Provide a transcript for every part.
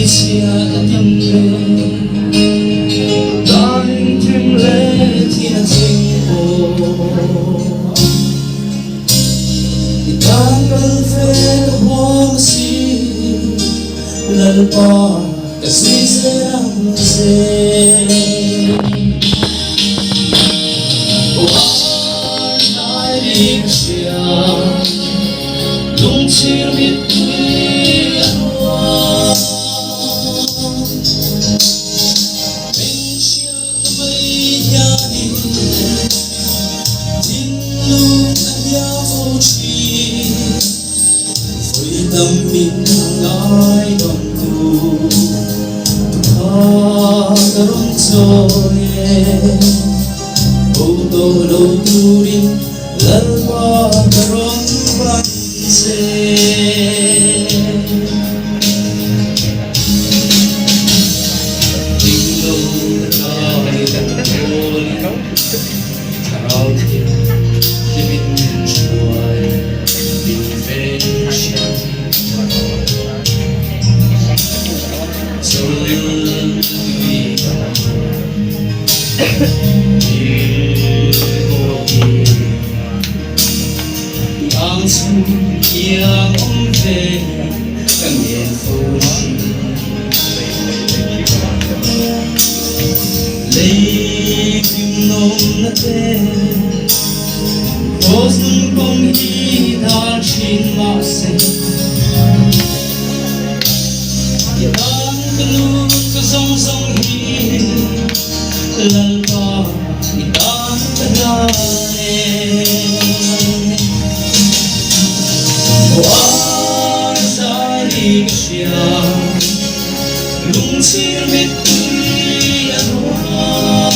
siya timle daring timle tina tingko itanggal fed huwag si lalpa kasi serang sen buwan ay siya lung chirmit tâm mình ngài đồng tu ta đón rồi ô tô đầu tu đi lần qua đón văn xe tình lâu ta đừng thôi chào thiên để mình chuối mình về ang suyang umve kami fuji lấy kim nông na te hos nun kong hi thal chin ma se yang kanun ka song song hi lalpa itan kadane War sari siya lung sirmit anwa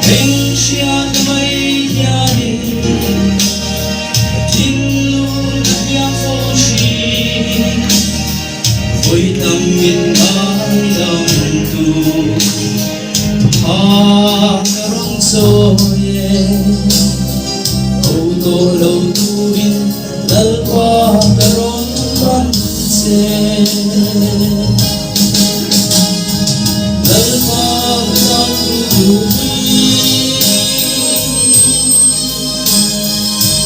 Beng siya kamay yani tinlun at yang foshi Voy tamit ay lang tu Karong soye Auto lâu tuin dal qua karon ban se dal qua dal tuin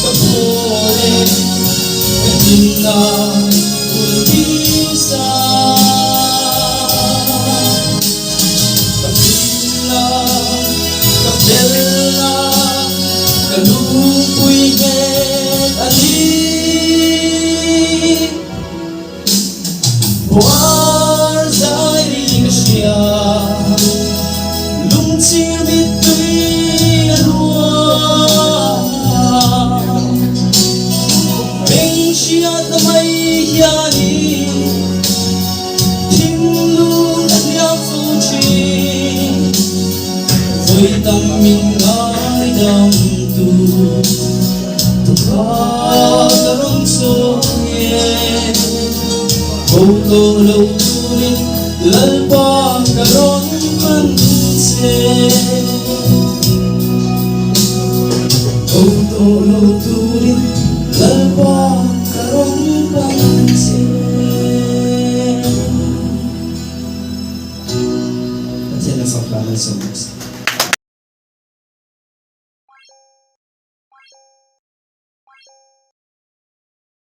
kapore katina ulisa kapila kapela kalupuy ket ali war zai kasya lung chirmit tui alwa beng siya tamay yani tinlun at yang fuji voy taming ay dam tu karong soye auto lâu turin lalpa karon manse auto lâu turin lalpa karon manse That's enough of balance on this.